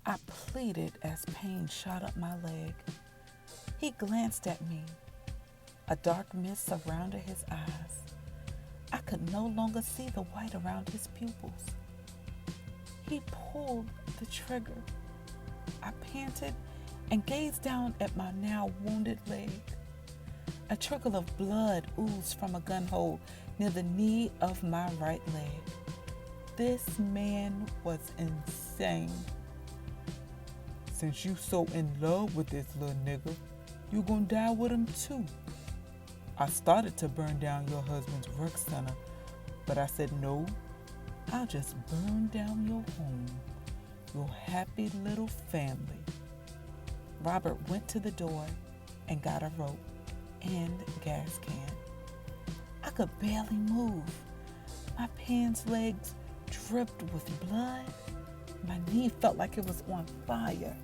I pleaded as pain shot up my leg. He glanced at me. A dark mist surrounded his eyes. I could no longer see the white around his pupils. He pulled the trigger. I panted and gazed down at my now wounded leg. A trickle of blood oozed from a gun hole near the knee of my right leg. This man was insane. Since you so in love with this little nigga, you gonna die with him too. I started to burn down your husband's rec center, but I said no, I'll just burn down your home, your happy little family. Robert went to the door and got a rope and gas can. I could barely move. My pants legs dripped with blood. My knee felt like it was on fire.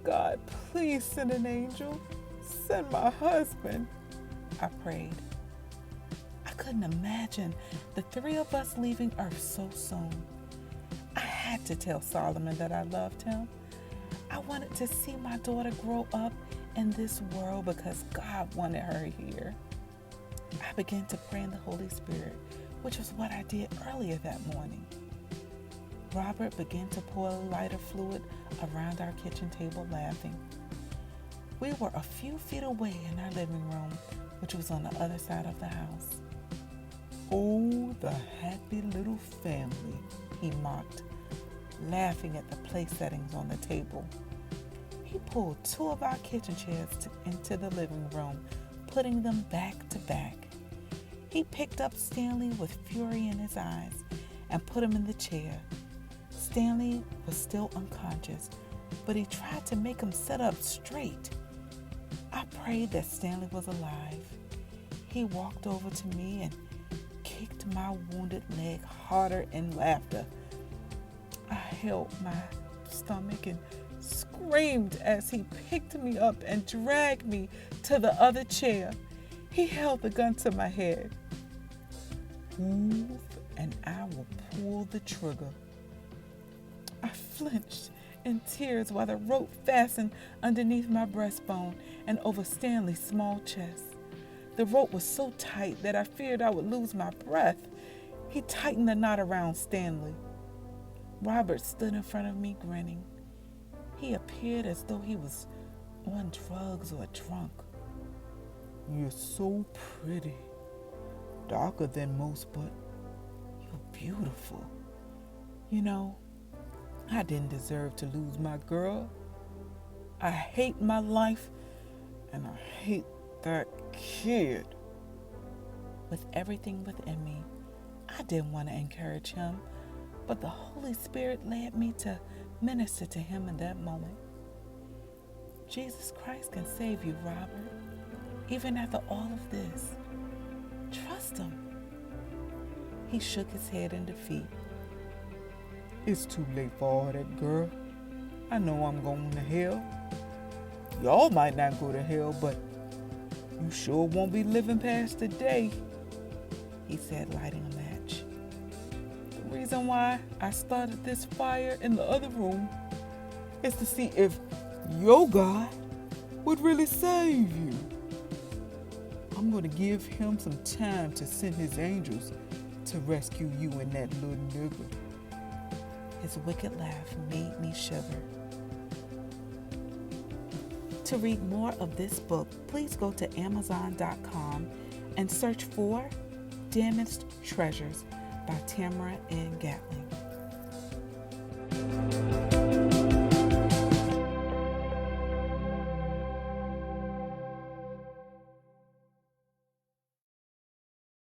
God, please send an angel. Send my husband, I prayed. I couldn't imagine the three of us leaving Earth so soon. I had to tell Solomon that I loved him. I wanted to see my daughter grow up in this world because God wanted her here. I began to pray in the Holy Spirit, which was what I did earlier that morning. Robert began to pour lighter fluid around our kitchen table, laughing. We were a few feet away in our living room, which was on the other side of the house. Oh, the happy little family, he mocked, laughing at the place settings on the table. He pulled two of our kitchen chairs into the living room, putting them back to back. He picked up Stanley with fury in his eyes and put him in the chair. Stanley was still unconscious, but he tried to make him sit up straight. I prayed that Stanley was alive. He walked over to me and kicked my wounded leg harder in laughter. I held my stomach and screamed as he picked me up and dragged me to the other chair. He held the gun to my head. Move and I will pull the trigger. I flinched in tears while the rope fastened underneath my breastbone and over Stanley's small chest. The rope was so tight that I feared I would lose my breath. He tightened the knot around Stanley. Robert stood in front of me grinning. He appeared as though he was on drugs or drunk. You're so pretty. Darker than most, but you're beautiful. You know, I didn't deserve to lose my girl. I hate my life, and I hate that kid. With everything within me, I didn't want to encourage him, but the Holy Spirit led me to minister to him in that moment. Jesus Christ can save you, Robert. Even after all of this, trust him. He shook his head in defeat. It's too late for all that, girl. I know I'm going to hell. Y'all might not go to hell, but you sure won't be living past the day, he said, lighting a match. The reason why I started this fire in the other room is to see if your God would really save you. I'm going to give him some time to send his angels to rescue you and that little nigga. His wicked laugh made me shiver. To read more of this book, please go to Amazon.com and search for Damaged Treasures by Tamara N. Gatling.